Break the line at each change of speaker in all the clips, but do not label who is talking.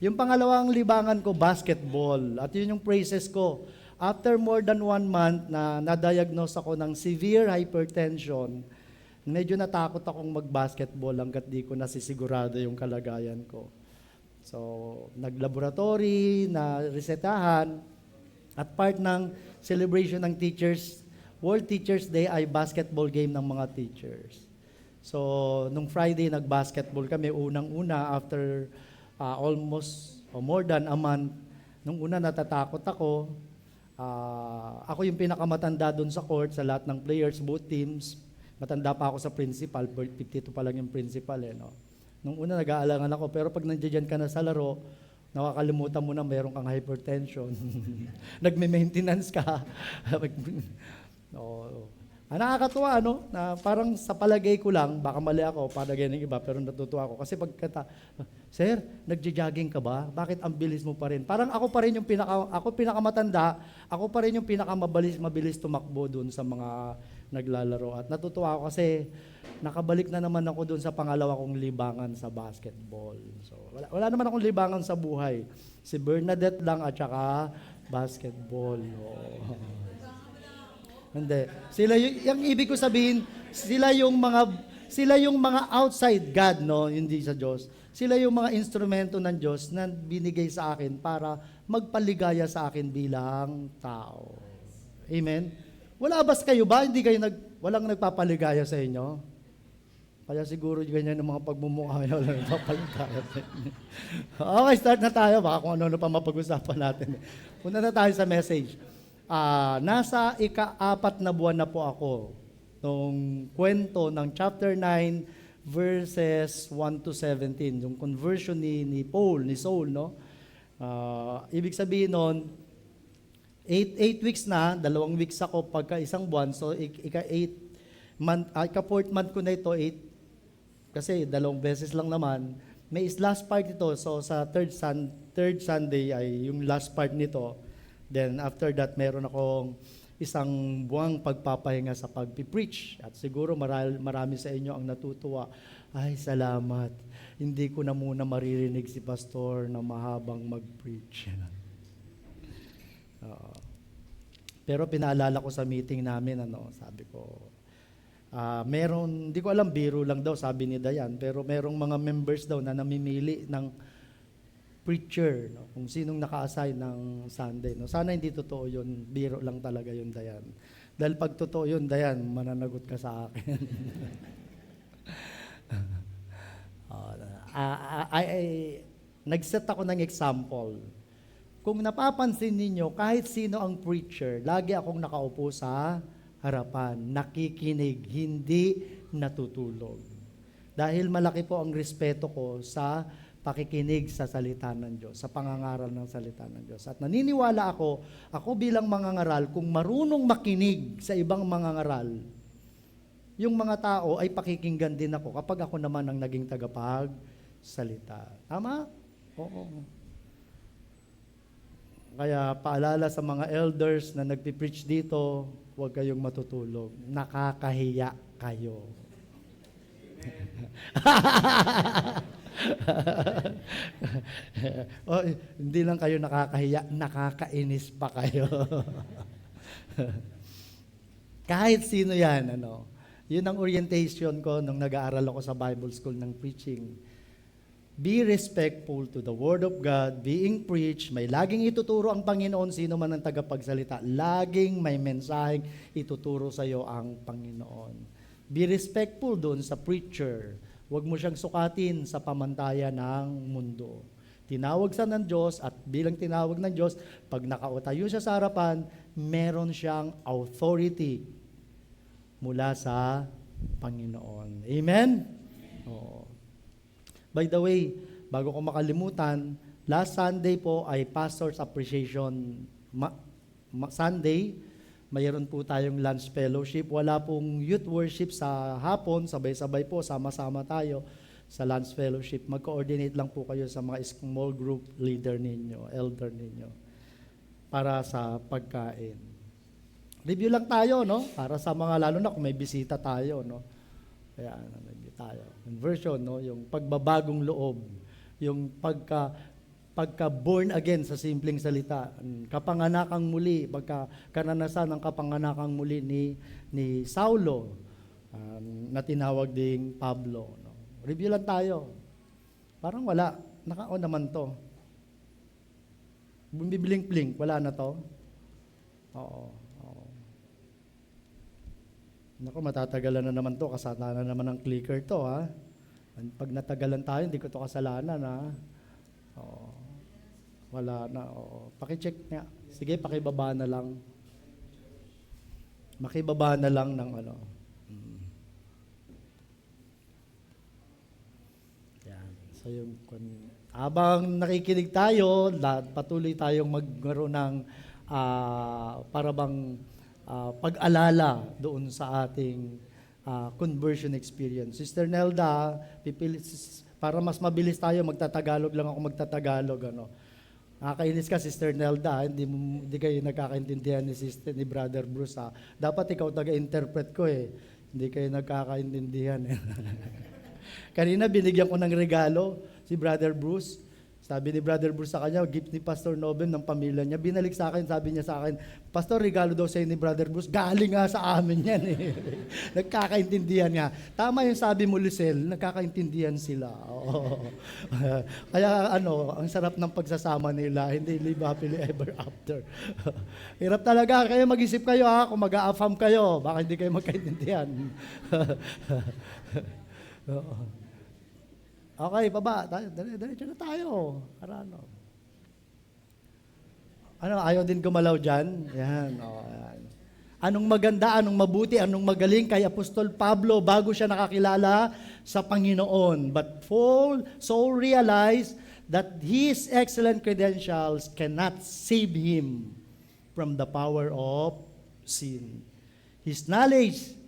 Yung pangalawang libangan ko, basketball. At yun yung praises ko. After more than 1 month na na-diagnose ako ng severe hypertension, medyo natakot akong mag-basketball hanggat di ko nasisigurado yung kalagayan ko. So, nag-laboratory, na-resetahan, at part ng celebration ng teachers, World Teachers Day ay basketball game ng mga teachers. So, nung Friday, nag-basketball kami, unang-una, after almost more than a month. Nung una, natatakot ako. Ako yung pinakamatanda doon sa court, sa lahat ng players, both teams. Matanda pa ako sa principal, 52 pa lang yung principal. No? Nung una, nag-aalangan ako, pero pag nandiyan ka na sa laro, nakakalimutan mo na mayroon kang hypertension. Nagme-maintenance ka. Oo. Nakakatuwa, no? Na parang sa palagay ko lang, baka mali ako, palagay ng iba, pero natutuwa ako. Kasi pagkata, Sir, nagja-jogging ka ba? Bakit ang bilis mo pa rin? Parang ako pa rin yung pinakamatanda, ako pa rin yung mabilis tumakbo dun sa mga naglalaro. At natutuwa ako kasi nakabalik na naman ako dun sa pangalawa kong libangan sa basketball. So, wala naman akong libangan sa buhay. Si Bernadette lang at saka basketball. Oh. Hindi. Sila yung ibig ko sabihin, sila yung mga outside God, no, hindi sa Diyos. Sila yung mga instrumento ng Diyos na binigay sa akin para magpaligaya sa akin bilang tao. Amen. Wala bas kayo ba? Walang nagpapaligaya sa inyo? Kaya siguro ganyan ng mga pagmumukha nyo, walang nagpapaligaya sa inyo. Okay, start na tayo. Baka kung ano pa mapag-usapan natin. Punta na tayo sa message. Nasa ika-4 na buwan na po ako nung kwento ng chapter 9 verses 1 to 17, yung conversion ni Saul, no? Ibig sabihin nun, 8 weeks na, 2 weeks ako pagka isang buwan, so ika-4th month ko na ito, 8, kasi 2 beses lang naman. May last part ito, so sa third Sunday ay yung last part nito. Then after that, meron akong isang buwang pagpapahinga sa pagpipreach. At siguro marami sa inyo ang natutuwa. Ay, salamat. Hindi ko na muna maririnig si pastor na mahabang mag-preach. Pero pinaalala ko sa meeting namin, sabi ko, hindi ko alam, biro lang daw, sabi ni Dayan, pero merong mga members daw na namimili ng preacher, no? Kung sinong naka-assign ng Sunday. No? Sana hindi totoo yun, biro lang talaga yun, Dayan. Dahil pag totoo yun, Dayan, mananagot ka sa akin. Nag-set ako ng example. Kung napapansin ninyo, kahit sino ang preacher, lagi akong nakaupo sa harapan, nakikinig, hindi natutulog. Dahil malaki po ang respeto ko sa pakikinig sa salita ng Diyos, sa pangangaral ng salita ng Diyos. At naniniwala ako bilang mangangaral, kung marunong makinig sa ibang mangangaral, yung mga tao ay pakikinggan din ako kapag ako naman ang naging tagapagsalita. Tama? Oo. Kaya paalala sa mga elders na nagpipreach dito, huwag kayong matutulog. Nakakahiya kayo. Hindi lang kayo nakakahiya, nakakainis pa kayo. Kahit sino yan, yun ang orientation ko nung nag-aaral ako sa Bible School ng preaching. Be respectful to the Word of God, being preached, may laging ituturo ang Panginoon, sino man ang tagapagsalita, laging may mensaheng ituturo sa iyo ang Panginoon. Be respectful doon sa preacher. Huwag mo siyang sukatin sa pamantayan ng mundo. Tinawag sa ng Diyos at bilang tinawag ng Diyos, pag nakautayo siya sa harapan, meron siyang authority mula sa Panginoon. Amen? Oo. By the way, bago ko makalimutan, last Sunday po ay Pastor's Appreciation Sunday. Mayroon po tayong lunch fellowship. Wala pong youth worship sa hapon. Sabay-sabay po, sama-sama tayo sa lunch fellowship. Mag-coordinate lang po kayo sa mga small group leader ninyo, elder ninyo, para sa pagkain. Review lang tayo, no? Para sa mga, lalo na kung may bisita tayo, no? Kaya, review tayo. Conversion, no? Yung pagbabagong loob. Yung pagka born again sa simpleng salita, kapanganakang muli, pagka karanasan ng kapanganakang muli ni Saulo, na tinawag ding Pablo. No? Review lang tayo. Parang wala. Naka-on naman to. Bumiblink-blink, wala na to. Oo. Naku, matatagalan na naman to. Kasalanan naman ng clicker to, ha? Pag natagalan tayo, hindi ko to kasalanan, ha? Oo. Wala na, oo. Pakicheck nga. Sige, pakibaba na lang. Makibaba na lang ng ano. Yan. So yung habang nakikinig tayo, patuloy tayong magkaroon ng parabang pag-alala doon sa ating conversion experience. Sister Nelda, para mas mabilis tayo, magtatagalog lang ako magtatagalog. Ano. Nakakainis ka, Sister Nelda, hindi kayo nagkakaintindihan ni Brother Bruce. Dapat ikaw taga-interpret ko eh. Hindi kayo nagkakaintindihan eh. Kanina binigyan ko ng regalo si Brother Bruce. Sabi ni Brother Bruce sa kanya, gift ni Pastor Nobem ng pamilya niya. Binalik sa akin, sabi niya sa akin, Pastor, regalo daw sa'yo ni Brother Bruce. Galing nga sa amin yan eh. Nagkakaintindihan nga. Tama yung sabi mo, Lucel, nagkakaintindihan sila. Oo. Kaya ang sarap ng pagsasama nila. Hindi live happily ever after. Hirap talaga. Kaya mag-isip kayo kung mag-a-affirm kayo. Baka hindi kayo magkaintindihan. Oo. Okay, baba. Diretso na tayo. Para ano? Ayaw din gumalaw dyan? Yan. Yan. Anong maganda, anong mabuti, anong magaling kay Apostol Pablo bago siya nakakilala sa Panginoon. But Paul so realized that his excellent credentials cannot save him from the power of sin. His knowledge,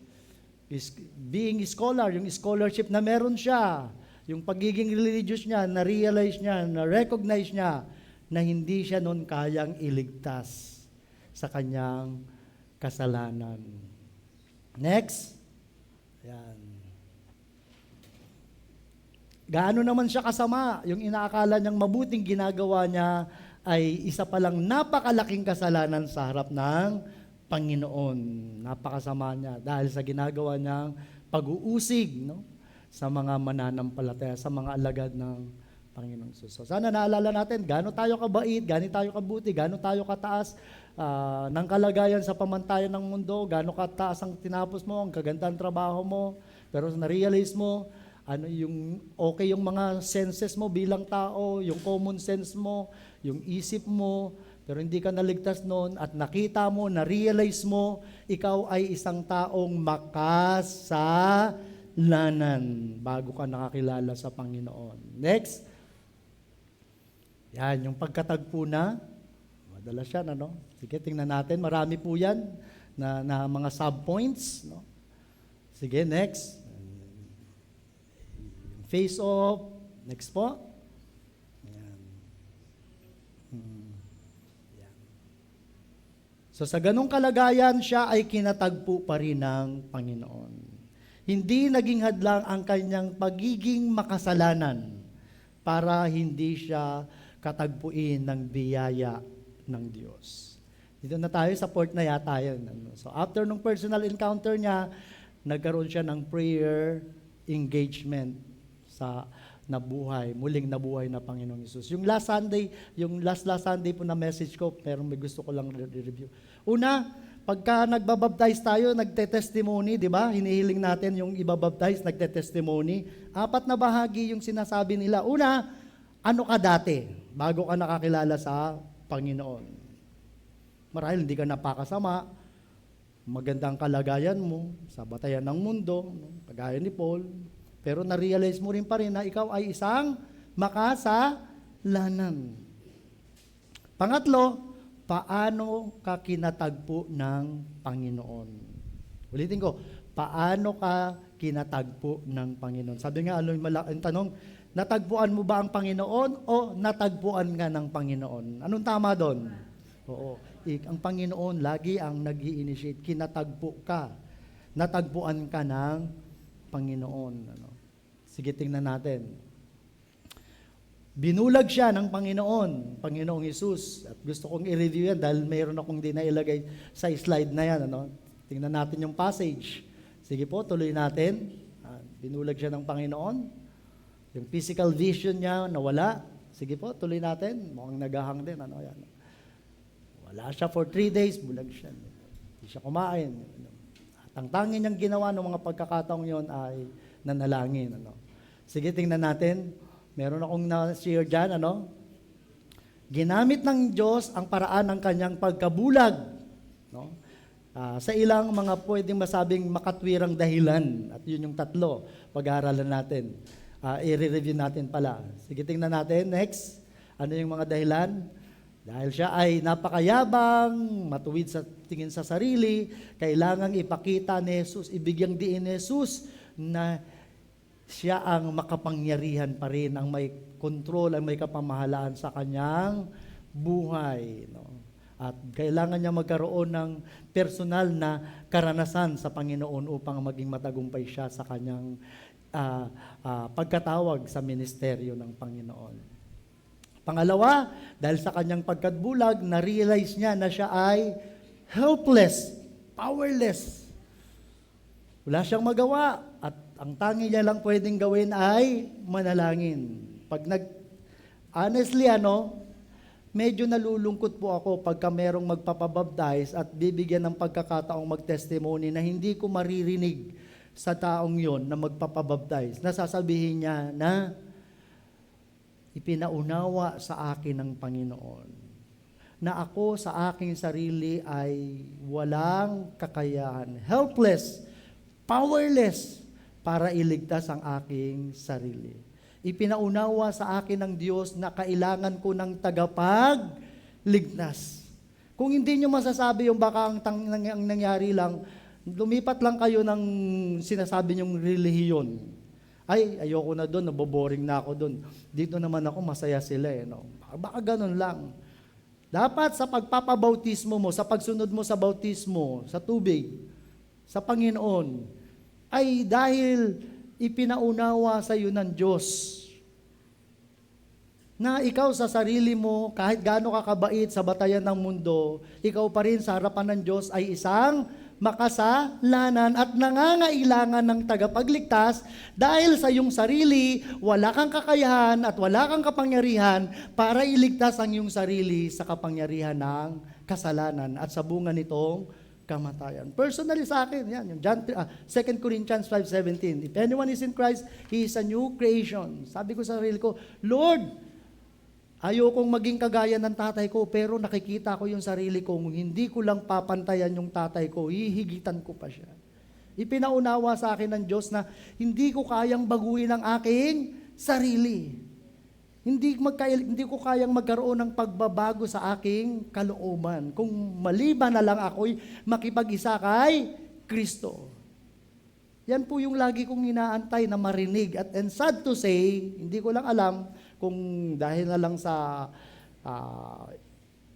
his being a scholar, yung scholarship na meron siya, yung pagiging religious niya, na-realize niya, na-recognize niya na hindi siya noon kayang iligtas sa kanyang kasalanan. Next. Ayan. Gaano naman siya kasama? Yung inaakala niyang mabuting ginagawa niya ay isa palang napakalaking kasalanan sa harap ng Panginoon. Napakasama niya dahil sa ginagawa niyang pag-uusig, no? Sa mga mananampalataya, sa mga alagad ng Panginoong Jesus. So, sana naalala natin, gaano tayo kabait, gaano tayo kabuti, gaano tayo kataas ng kalagayan sa pamantayan ng mundo, gaano kataas ang tinapos mo, ang kagandang trabaho mo, pero na-realize mo, okay yung mga senses mo bilang tao, yung common sense mo, yung isip mo, pero hindi ka naligtas noon at nakita mo, na-realize mo, ikaw ay isang taong makasalanan bago ka nakakilala sa Panginoon. Next. Yan, yung pagkatagpo na. Madalas yan, ano? Sige, tingnan natin. Marami po yan na mga subpoints. No? Sige, next. Face off. Next po. Yan. Yan. So sa ganong kalagayan, siya ay kinatagpo pa rin ng Panginoon. Hindi naging hadlang ang kanyang pagiging makasalanan para hindi siya katagpuin ng biyaya ng Diyos. Dito na tayo sa port na yata yun. So after nung personal encounter niya, nagkaroon siya ng prayer engagement sa nabuhay, muling nabuhay na Panginoong Hesus. Yung last Sunday po na message ko, pero may gusto ko lang review. Una, pagka nagbabaptize tayo, nagte-testimony, di ba? Hinihiling natin yung ibabaptize, nagte-testimony. 4 na bahagi yung sinasabi nila. Una, ano ka dati bago ka nakakilala sa Panginoon? Marahil hindi ka napakasama, magandang kalagayan mo sa batayan ng mundo, kagaya ni Paul, pero na-realize mo rin pa rin na ikaw ay isang makasalanan. Pangatlo, paano ka kinatagpo ng Panginoon? Ulitin ko, paano ka kinatagpo ng Panginoon? Sabi nga, ang tanong, natagpuan mo ba ang Panginoon o natagpuan ka ng Panginoon? Anong tama doon? Oo. Ang Panginoon lagi ang nag-i-initiate. Kinatagpo ka. Natagpuan ka ng Panginoon. Sige, tingnan natin. Binulag siya ng Panginoong Hesus. At gusto kong i-review yan dahil mayroon akong di na ilagay sa slide na yan. Ano? Tingnan natin yung passage. Sige po, tuloy natin. Binulag siya ng Panginoon. Yung physical vision niya nawala. Sige po, tuloy natin. Mukhang naghahang din. Ano yan? Wala siya for 3 days, bulag siya. Hindi siya kumain. At ang tanging niyang ginawa ng mga pagkakataong yon ay nanalangin. Ano? Sige, tingnan natin. Meron akong na-share dyan. Ano? Ginamit ng Diyos ang paraan ng kanyang pagkabulag. No? Sa ilang mga pwedeng masabing makatwirang dahilan. At yun yung 3. Pag-aaralan natin. I-review natin pala. Sige, tingnan natin. Next. Ano yung mga dahilan? Dahil siya ay napakayabang, matuwid sa tingin sa sarili, kailangang ipakita ni Jesus, ibigyang diin ni Jesus na siya ang makapangyarihan pa rin, ang may kontrol, ang may kapamahalaan sa kanyang buhay. No? At kailangan niya magkaroon ng personal na karanasan sa Panginoon upang maging matagumpay siya sa kanyang pagkatawag sa ministeryo ng Panginoon. Pangalawa, dahil sa kanyang pagkatbulag, na-realize niya na siya ay helpless, powerless. Wala siyang magawa at ang tangi niya lang pwedeng gawin ay manalangin. Honestly, medyo nalulungkot po ako pagka merong magpapabaptize at bibigyan ng pagkakataong mag-testimony na hindi ko maririnig sa taong yon na magpapabaptize. Nasasabihin niya na ipinaunawa sa akin ng Panginoon na ako sa aking sarili ay walang kakayahan, helpless, powerless para iligtas ang aking sarili. Ipinaunawa sa akin ng Diyos na kailangan ko ng tagapagligtas. Kung hindi nyo masasabi yung baka ang nangyari lang, lumipat lang kayo ng sinasabi nyong relihiyon. Ay, ayoko na doon, naboboring na ako doon. Dito naman ako, masaya sila no? Baka ganun lang. Dapat sa pagpapabautismo mo, sa pagsunod mo sa bautismo, sa tubig, sa Panginoon, ay dahil ipinaunawa sa iyo ng Diyos na ikaw sa sarili mo, kahit gaano kakabait sa batayan ng mundo, ikaw pa rin sa harapan ng Diyos ay isang makasalanan at nangangailangan ng tagapagligtas dahil sa iyong sarili, wala kang kakayahan at wala kang kapangyarihan para iligtas ang iyong sarili sa kapangyarihan ng kasalanan at sa bunga nitong kamatayan. Personally sa akin, yan, yung 2 Corinthians 5:17. If anyone is in Christ, he is a new creation. Sabi ko sa sarili ko, Lord, ayokong maging kagaya ng tatay ko, pero nakikita ko yung sarili ko, kung hindi ko lang papantayan yung tatay ko, hihigitan ko pa siya. Ipinaunawa sa akin ng Diyos na hindi ko kayang baguhin ang aking sarili. Hindi ko kayang magkaroon ng pagbabago sa aking kalooban. Kung maliban na lang ako'y makipag-isa kay Kristo. Yan po yung lagi kong inaantay na marinig. And sad to say, hindi ko lang alam kung dahil na lang sa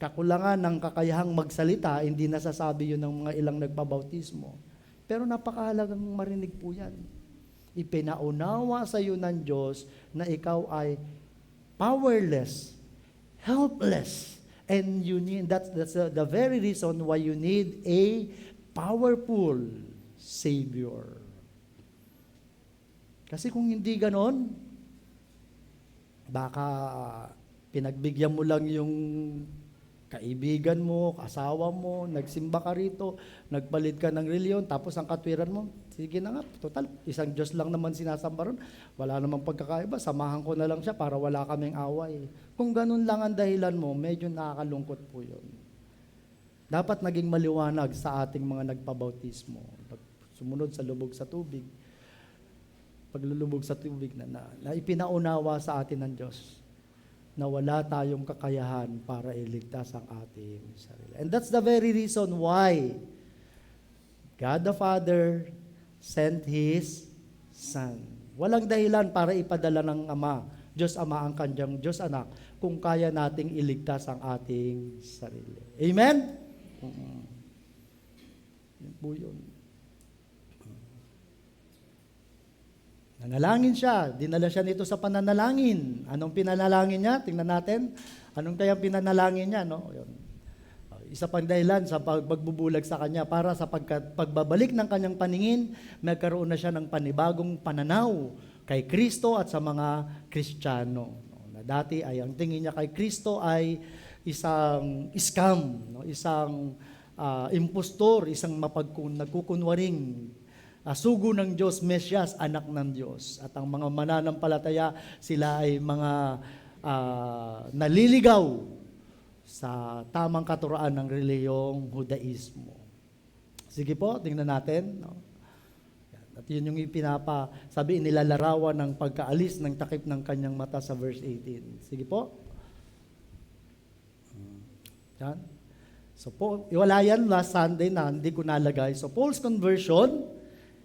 kakulangan ng kakayahang magsalita, hindi nasasabi yun ng mga ilang nagpabautismo. Pero napakahalagang marinig po yan. Ipinaunawa sa iyo ng Diyos na ikaw ay powerless, helpless, and you need, that's the very reason why you need a powerful Savior. Kasi kung hindi ganon, baka pinagbigyan mo lang yung kaibigan mo, kasawa mo, nagsimba ka rito, nagpalit ka ng reliyon, tapos ang katwiran mo, sige na nga, total, isang Diyos lang naman sinasamba ron, wala namang pagkakaiba, samahan ko na lang siya para wala kaming away. Kung ganun lang ang dahilan mo, medyo nakakalungkot po yun. Dapat naging maliwanag sa ating mga nagpabautismo, sumunod sa lubog sa tubig, paglulubog sa tubig na ipinaunawa sa atin ng Diyos na wala tayong kakayahan para iligtas ang ating sarili. And that's the very reason why God the Father sent His Son. Walang dahilan para ipadala ng Ama, Diyos Ama ang kanyang Diyos Anak, kung kaya nating iligtas ang ating sarili. Amen? Yun po yun. Nanalangin siya, dinala siya nito sa pananalangin. Anong pinanalangin niya? Tingnan natin. Anong kaya pinanalangin niya? No? Yun. Isa pang dahilan sa pagbubulag sa kanya para sa pagbabalik ng kanyang paningin, nagkaroon na siya ng panibagong pananaw kay Kristo at sa mga Kristiyano. No? Na dati ay ang tingin niya kay Kristo ay isang scam, no? Isang impostor, isang nagkukunwaring sugo ng Diyos, Mesyas, anak ng Diyos. At ang mga mananampalataya, sila ay mga naliligaw sa tamang katuraan ng reliyong Judaismo. Sige po, tingnan natin. No? At yun yung sabi nilalarawan ng pagkaalis ng takip ng kanyang mata sa verse 18. Sige po. Yan. So, wala yan last Sunday na hindi ko nalagay. So, Paul's conversion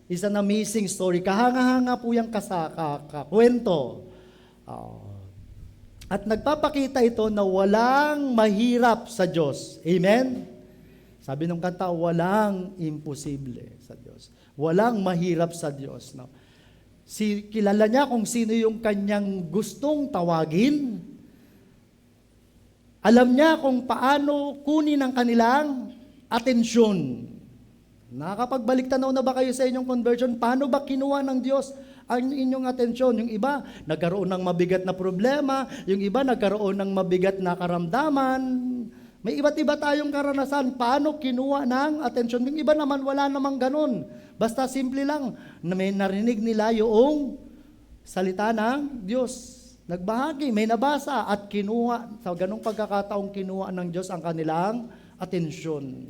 is an amazing story. Kahanga-hanga po yung kwento. At nagpapakita ito na walang mahirap sa Diyos. Amen? Sabi ng kanta, walang imposible sa Diyos. Walang mahirap sa Diyos. No? Kilala niya kung sino yung kanyang gustong tawagin. Alam niya kung paano kunin ang kanilang atensyon. Nakakapagbalik tanaw na ba kayo sa inyong conversion? Paano ba kinuha ng Diyos ang inyong atensyon? Yung iba, nagkaroon ng mabigat na problema. Yung iba, nagkaroon ng mabigat na karamdaman. May iba't iba tayong karanasan. Paano kinuha ng atensyon? Yung iba naman, wala namang ganun. Basta simple lang, na may narinig nila yung salita ng Diyos. Nagbahagi, may nabasa at kinuha, sa ganung pagkakataong kinuha ng Diyos ang kanilang atensyon.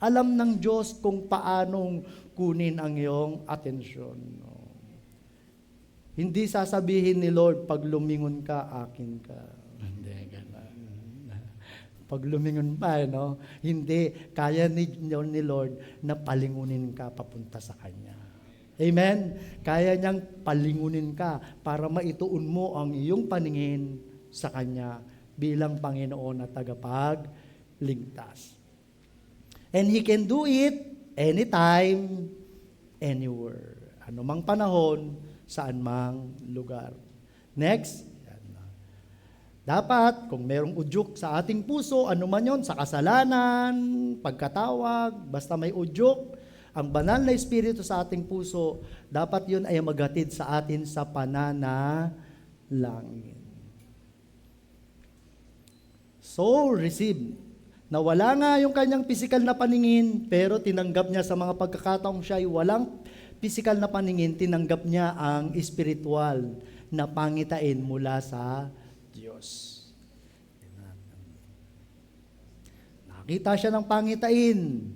Alam ng Diyos kung paanong kunin ang iyong atensyon. Hindi sasabihin ni Lord, pag lumingon ka, akin ka. Hindi, ganun. Pag lumingon pa, no? Hindi, kaya ni Lord na palingunin ka papunta sa Kanya. Amen? Kaya niyang palingunin ka para maituon mo ang iyong paningin sa Kanya bilang Panginoon at tagapagligtas. And He can do it anytime, anywhere. Anumang panahon, saan mang lugar. Next. Dapat, kung merong udyok sa ating puso, ano man yun, sa kasalanan, pagkatawag, basta may udyok, ang banal na Espiritu sa ating puso, dapat yun ay maghatid sa atin sa pananalangin. Soul received. Nawala nga yung kanyang pisikal na paningin, pero tinanggap niya sa mga pagkakataong siya ay walang pisikal na paningin, tinanggap niya ang espiritual na pangitain mula sa Diyos. Nakita siya ng pangitain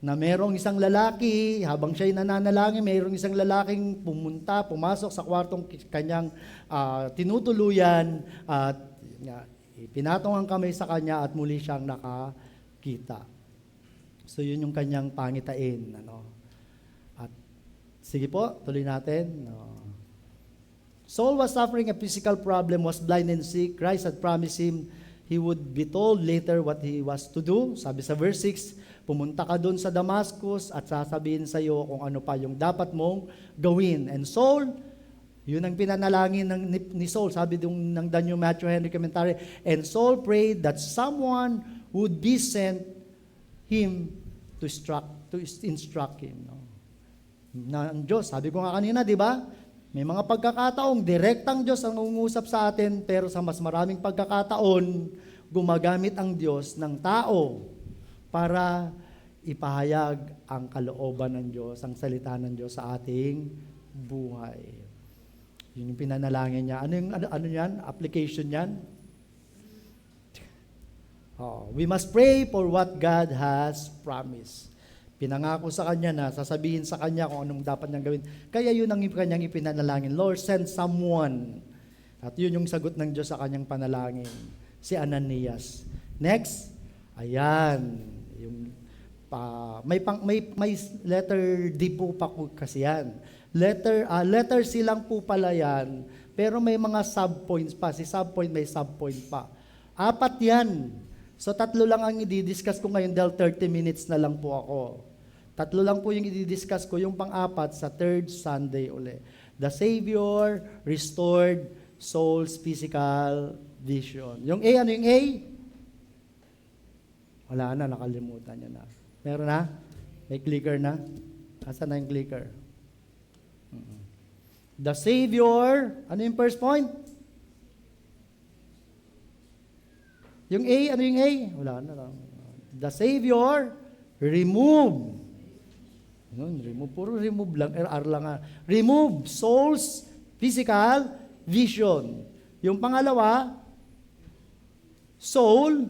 na merong isang lalaki, habang siya'y nananalangin, merong isang lalaking pumasok sa kwartong kanyang tinutuluyan at pinatong ang kamay sa kanya at muli siyang nakakita. So yun yung kanyang pangitain. At sige po, tuloy natin. Saul was suffering a physical problem, was blind and sick. Christ had promised him he would be told later what he was to do. Sabi sa verse 6, pumunta ka doon sa Damascus at sasabihin sa iyo kung ano pa yung dapat mong gawin. And Saul, yun ang pinanalangin ni Saul. Sabi ng The New Matthew Henry Commentary, and Saul prayed that someone would be sent him to instruct him. No? Na ang Diyos, sabi ko nga kanina, di ba? May mga pagkakataong direktang Diyos ang umusap sa atin, pero sa mas maraming pagkakataon, gumagamit ang Diyos ng tao para ipahayag ang kalooban ng Diyos, ang salita ng Diyos sa ating buhay. Yun yung pinanalangin niya. Ano yan? Application yan? We must pray for what God has promised. Pinangako sa kanya na sasabihin sa kanya kung anong dapat niyang gawin. Kaya yun ang kanyang ipinanalangin. Lord, send someone. At yun yung sagot ng Diyos sa kanyang panalangin. Si Ananias. Next. Ayan. Yung, may letter D po pa kasi yan. Letter C lang po pala yan, pero may mga subpoints pa. Si subpoint may subpoint pa. 4 yan. So 3 lang ang i-discuss ko ngayon dahil 30 minutes na lang po ako. 3 lang po yung i-discuss ko, yung pang-4 sa 3rd Sunday uli. The Savior restored soul's physical vision. Yung A, ano yung A? Wala na, nakalimutan niya na. Meron na? May clicker na? Asan na yung clicker? The Savior, ano yung first point? Yung A, ano yung A? Wala na lang. The Savior, remove. Remove, puro remove lang, R lang nga. Remove soul's physical vision. Yung pangalawa, soul,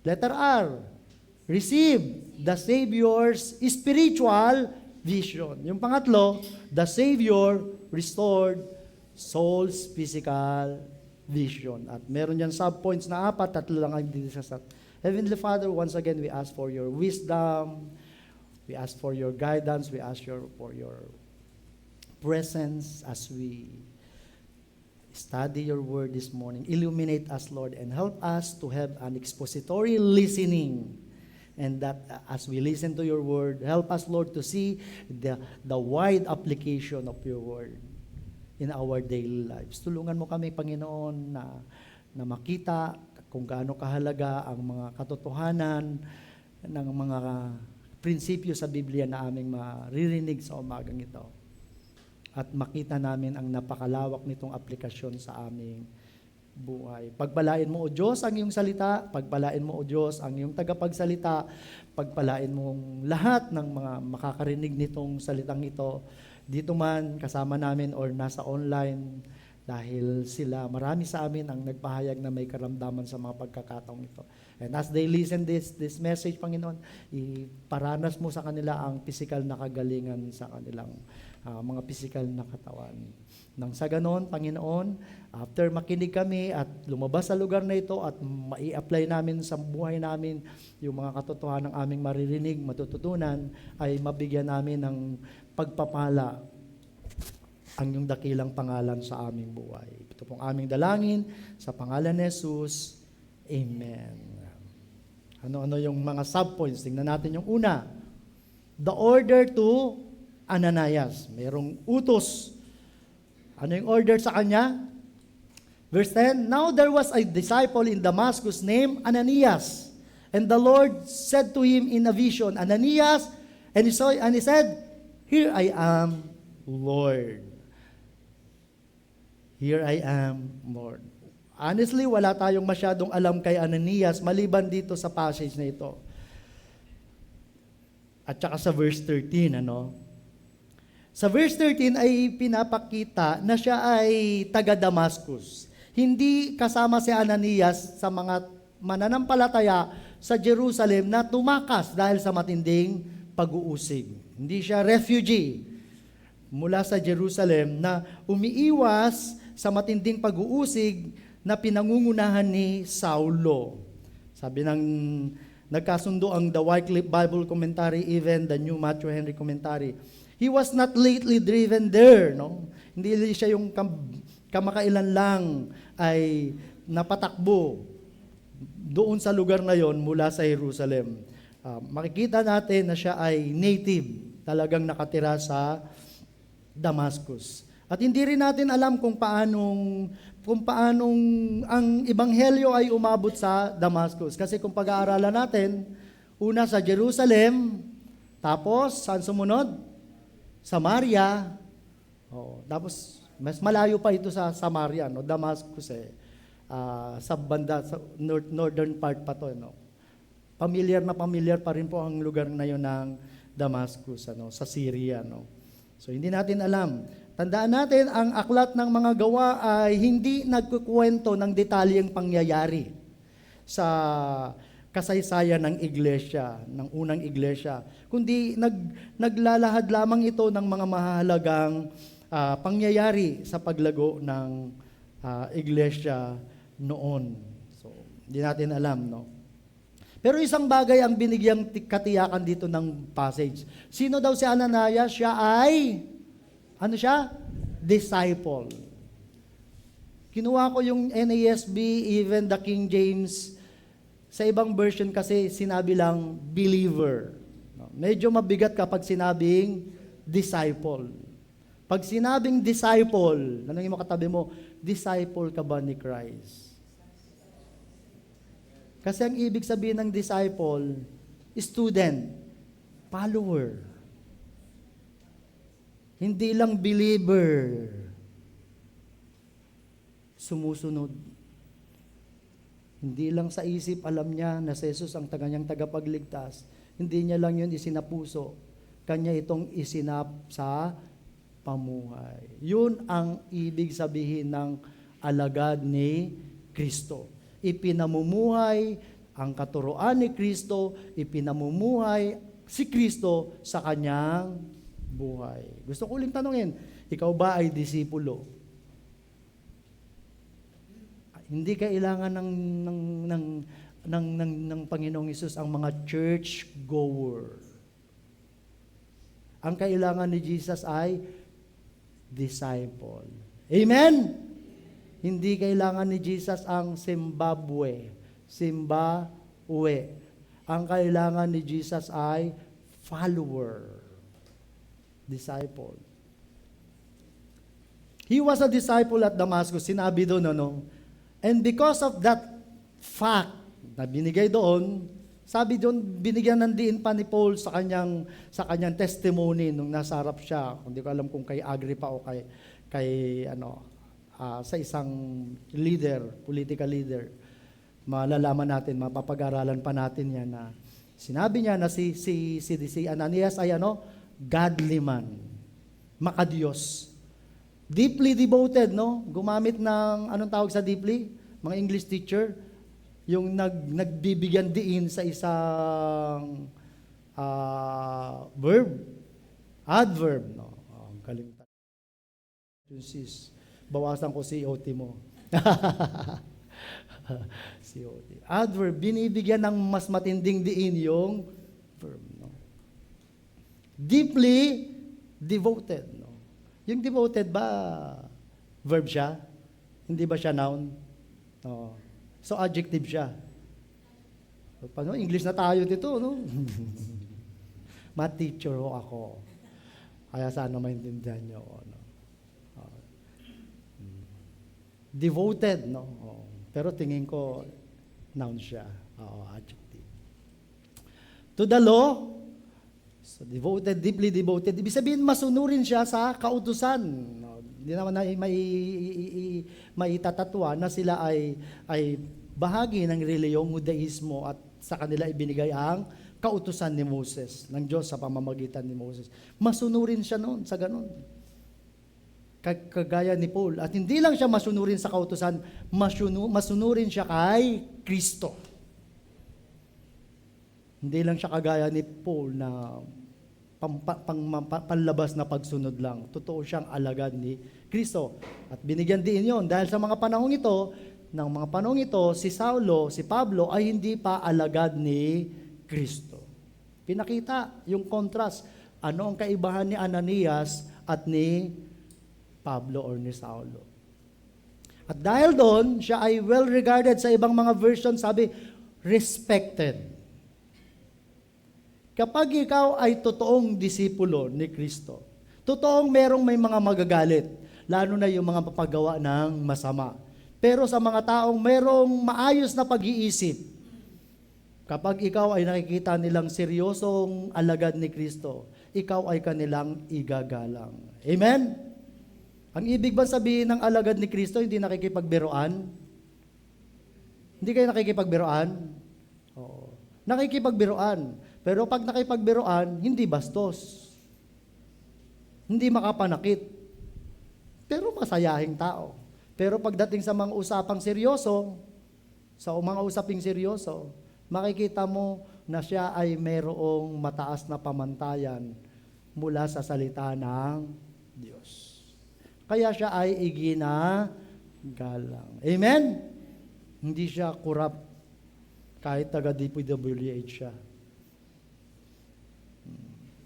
letter R, receive the Savior's spiritual vision. Yung pangatlo, the Savior restored soul's physical vision. At meron yan subpoints na 4, 3 lang ang hindi sa Heavenly Father, once again, we ask for your wisdom, we ask for your guidance, we ask for your presence as we study your word this morning. Illuminate us, Lord, and help us to have an expository listening. And that as we listen to your word, help us, Lord, to see the wide application of your word in our daily lives. Tulungan mo kami, Panginoon, na makita kung gaano kahalaga ang mga katotohanan ng mga prinsipyo sa Biblia na aming maririnig sa umagang ito. At makita namin ang napakalawak nitong aplikasyon sa aming buhay. Pagpalain mo, O Diyos, ang iyong salita. Pagpalain mo, O Diyos, ang iyong tagapagsalita. Pagpalain mo lahat ng mga makakarinig nitong salitang ito. Dito man, kasama namin or nasa online, dahil sila, marami sa amin ang nagpahayag na may karamdaman sa mga pagkakataong ito. And as they listen this message, Panginoon, iparanas mo sa kanila ang physical na kagalingan sa kanilang mga physical na katawan. Nang sa ganon, Panginoon, after makinig kami at lumabas sa lugar na ito at mai-apply namin sa buhay namin yung mga katotohanan ng aming maririnig, matututunan, ay mabigyan namin ng pagpapala ang iyong dakilang pangalan sa aming buhay. Ito pong aming dalangin sa pangalan ni Jesus. Amen. Ano-ano yung mga subpoints? Tingnan natin yung una. The order to Ananias. Merong utos. Ano yung order sa kanya? Verse 10, Now there was a disciple in Damascus named Ananias. And the Lord said to him in a vision, Ananias, and he said, Here I am, Lord. Here I am, Lord. Honestly, wala tayong masyadong alam kay Ananias maliban dito sa passage na ito. At saka sa verse 13, ano? Sa verse 13 ay pinapakita na siya ay taga Damascus. Hindi kasama si Ananias sa mga mananampalataya sa Jerusalem na tumakas dahil sa matinding pag-uusig. Hindi siya refugee mula sa Jerusalem na umiiwas sa matinding pag-uusig na pinangungunahan ni Saulo. Sabi ng nagkasundo ang The Wycliffe Bible Commentary, even the New Matthew Henry Commentary, he was not lately driven there, no? Hindi siya yung kamakailan lang ay napatakbo doon sa lugar na yon mula sa Jerusalem. Makikita natin na siya ay native, talagang nakatira sa Damascus. At hindi rin natin alam kung paanong ang ebanghelyo ay umabot sa Damascus. Kasi kung pag-aaralan natin, una sa Jerusalem, tapos saan sumunod? Samaria. Tapos mas malayo pa ito sa Samaria, no? Damascus sa banda, sa northern part pa to, no? Familiar pa rin po ang lugar na yon ng Damascus, sa Syria, no? So hindi natin alam. Tandaan natin, ang aklat ng mga gawa ay hindi nagkukwento ng detalyeng pangyayari sa kasaysayan ng iglesia, ng unang iglesia, kundi naglalahad lamang ito ng mga mahalagang pangyayari sa paglago ng iglesia noon. So, hindi natin alam, no? Pero isang bagay ang binigyang katiyakan dito ng passage. Sino daw si Ananias? Siya ay ano siya? Disciple. Kinuha ko yung NASB, even the King James. Sa ibang version kasi sinabi lang believer. Medyo mabigat kapag sinabing disciple. Pag sinabing disciple, tanongin mo katabi mo, disciple ka ba ni Christ? Kasi ang ibig sabihin ng disciple, student, follower. Hindi lang believer. Sumusunod. Hindi lang sa isip alam niya na si Jesus ang kanyang tagapagligtas. Hindi niya lang yun isinapuso. Kanya itong isinap sa pamuhay. Yun ang ibig sabihin ng alagad ni Kristo. Ipinamumuhay ang katuroan ni Kristo, ipinamumuhay si Kristo sa kanyang buhay. Gusto ko ulit tanungin, ikaw ba ay disipulo? Hindi kailangan ng Panginoong Hesus ang mga church goer. Ang kailangan ni Jesus ay disciple. Amen? Hindi kailangan ni Jesus ang Zimbabwe. Ang kailangan ni Jesus ay follower. Disciple. He was a disciple at Damascus. Sinabi doon, and because of that fact na binigay doon, sabi doon, binigyan ng diin pa ni Paul sa kanyang testimony nung nasa harap siya. Hindi ko alam kung kay Agrippa o sa isang leader, political leader. Malalaman natin, mapapag-aralan pa natin yan na sinabi niya na si Ananias ay godly man, makadiyos. Deeply devoted, Gumamit ng, anong tawag sa deeply? Mga English teacher, yung nagbibigyan diin sa isang verb, adverb, kalimutan. Bawasan ko COT mo. COT. Adverb, binibigyan ng mas matinding diin yung verb, Deeply devoted, Yung devoted ba, verb siya? Hindi ba siya noun? No. So, adjective siya. Paano? English na tayo dito, Ma-teacher ho ako. Kaya sana maintindihan niyo ako, Devoted, Pero tingin ko, noun siya. Adjective. To the law, so devoted, deeply devoted. Ibig sabihin, masunurin siya sa kautusan. Hindi naman na maitatatwa na sila ay bahagi ng reliyong Judaismo at sa kanila ibinigay ang kautusan ni Moses, ng Diyos sa pamamagitan ni Moses. Masunurin siya noon sa ganun. Kagaya ni Paul. At hindi lang siya masunurin sa kautusan, masunurin siya kay Kristo. Hindi lang siya kagaya ni Paul na panlabas na pagsunod lang. Totoo siyang alagad ni Kristo. At binigyan din yon dahil sa mga panahong ito, si Saulo, si Pablo ay hindi pa alagad ni Kristo. Pinakita yung contrast. Ano ang kaibahan ni Ananias at ni Pablo or ni Saulo. At dahil doon, siya ay well regarded sa ibang mga version, sabi, respected. Kapag ikaw ay totoong disipulo ni Kristo, totoong may mga magagalit, lalo na yung mga papagawa ng masama. Pero sa mga taong merong maayos na pag-iisip, kapag ikaw ay nakikita nilang seryosong alagad ni Kristo, ikaw ay kanilang igagalang. Amen? Ang ibig ba sabihin ng alagad ni Kristo, hindi nakikipagbiruan? Hindi kayo nakikipagbiruan? Oo. Nakikipagbiruan. Pero pag nakipagbiruan, hindi bastos. Hindi makapanakit. Pero masayahing tao. Pero pagdating sa mga usapang seryoso, makikita mo na siya ay mayroong mataas na pamantayan mula sa salita ng Diyos. Kaya siya ay iginagalang. Amen? Hindi siya corrupt kahit taga-DPWH siya.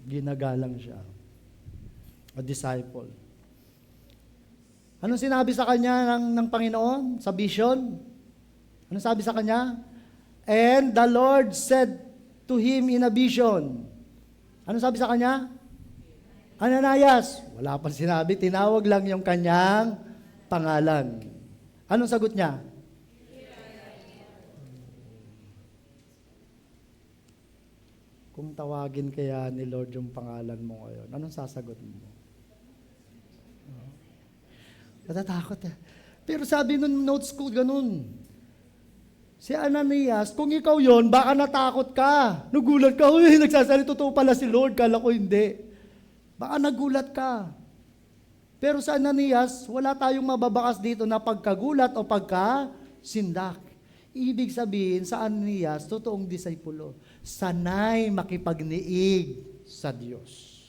Ginagalang siya. A disciple. Anong sinabi sa kanya ng Panginoon sa vision? Anong sabi sa kanya? And the Lord said to him in a vision. Anong sabi sa kanya? Ananias, wala pang sinabi, tinawag lang yung kanyang pangalan. Anong sagot niya? Kung tawagin kaya ni Lord yung pangalan mo ngayon, anong sasagot mo? Natatakot eh. Pero sabi nun notes ko, ganun. Si Ananias, kung ikaw yon, baka natakot ka. Nagulat ka, uy, nagsasalita, totoo pala si Lord, kala ko hindi. Baka nagulat ka. Pero sa Ananias, wala tayong mababakas dito na pagkagulat o pagkasindak. Ibig sabihin, sa Ananias, totoong disipulo, sanay makipagniig sa Diyos.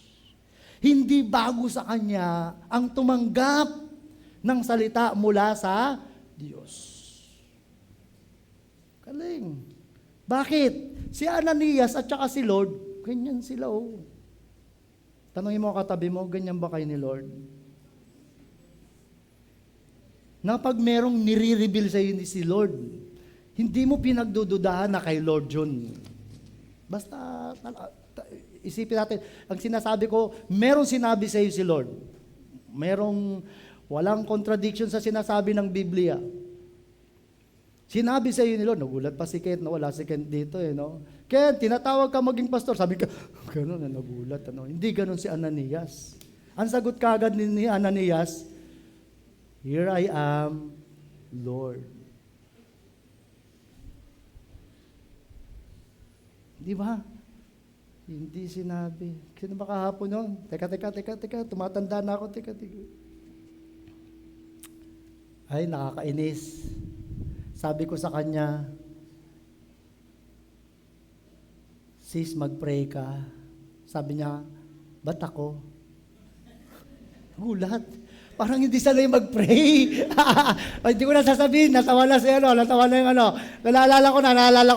Hindi bago sa kanya ang tumanggap ng salita mula sa Diyos. Galing. Bakit? Si Ananias at saka si Lord, ganyan sila oh. Tanungin mo katabi mo, ganyan ba kayo ni Lord? Na pag merong nire-reveal sa iyo ni si Lord, hindi mo pinagdududahan na kay Lord yun. Basta, isipin natin, ang sinasabi ko, merong sinabi sa iyo si Lord. Walang contradiction sa sinasabi ng Biblia. Sinabi sa iyo ni Lord, nagulat pa si Kent, wala si Kent dito no? Kent, tinatawag ka maging pastor. Sabi ka, gano'n, nagulat. Hindi gano'n si Ananias. Ang sagot kagad ni Ananias, here I am, Lord. Di ba? Hindi sinabi. Sino ba kahapon yun? Teka, tumatanda na ako, teka. Ay, nakakainis. Sabi ko sa kanya, sis, mag-pray ka. Sabi niya, ba't ako? Gulat. Parang hindi sanay mag-pray. Hindi ko na sasabihin, natawa na si natawa na yung naalala ko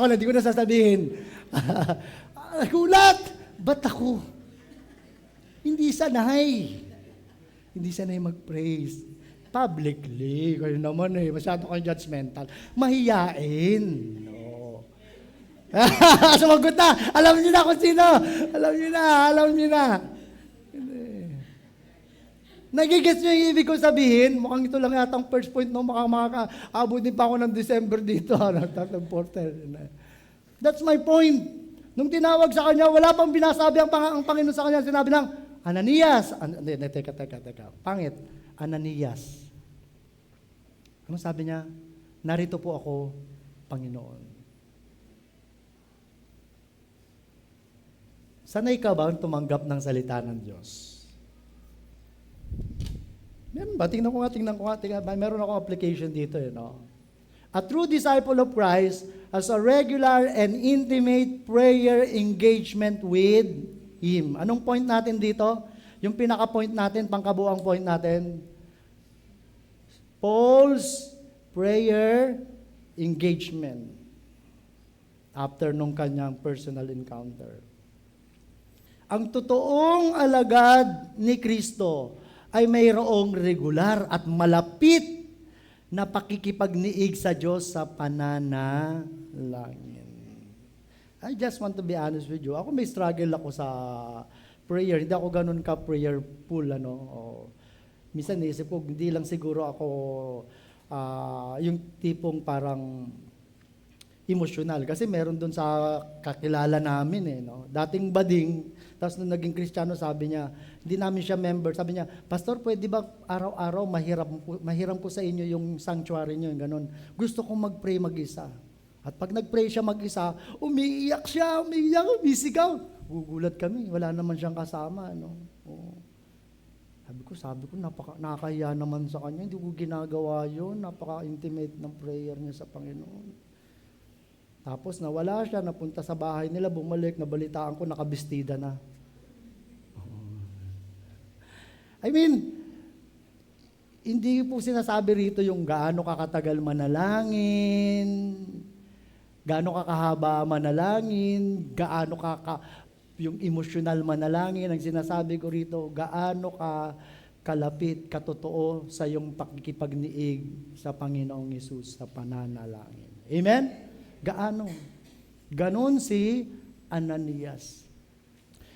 na, hindi ko na sasabihin. Gulat! Ba't ako? Hindi sanay. Hindi sanay mag-praise. Publicly, kayo naman masyado kang judgmental. Mahiyain. No. Sumagot na. Alam niyo na kung sino. Alam niyo na. Nagigets niyo yung ibig ko sabihin? Mukhang ito lang yata ang first point, no? Makakaabot din pa ako ng December dito. That's my point. Nung tinawag sa kanya, wala pang binasabi ang Panginoon sa kanya. Sinabi lang, Ananias. Teka. Pangit. Ananias. Ano sabi niya? Narito po ako, Panginoon. Sanay ka ba tumanggap ng salita ng Diyos? Meron ba? Tingnan ko nga. Meron akong application dito. A true disciple of Christ has a regular and intimate prayer engagement with Him. Anong point natin dito? Yung pinaka-point natin, pangkabuang point natin, Paul's prayer engagement after nung kanyang personal encounter. Ang totoong alagad ni Kristo ay mayroong regular at malapit na pakikipagniig sa Diyos sa pananalangin. I just want to be honest with you. Ako may struggle ako sa prayer. Hindi ako ganun ka-prayerful. Minsan naisip ko, hindi lang siguro ako yung tipong parang emosyonal. Kasi meron dun sa kakilala namin Dating bading, tapos nung naging Kristiyano, sabi niya, hindi namin siya member. Sabi niya, Pastor, pwede ba araw-araw mahiram ko sa inyo yung sanctuary niyo, yung ganun. Gusto kong mag-pray mag-isa. At pag nag-pray siya mag-isa, umiiyak, umisigaw. Gugulat kami, wala naman siyang kasama. Sabi ko, nakakahiya naman sa kanya, hindi ko ginagawa yun, napaka-intimate ng prayer niya sa Panginoon. Tapos nawala siya, napunta sa bahay nila, bumalik, nabalitaan ko, nakabistida na. Hindi po sinasabi rito yung gaano kakatagal manalangin, gaano kakahaba manalangin, gaano yung emotional manalangin. Ang sinasabi ko rito, gaano ka kalapit, katotoo sa yung pakikipagniig sa Panginoong Hesus sa pananalangin. Amen? Gaano? Ganon si Ananias.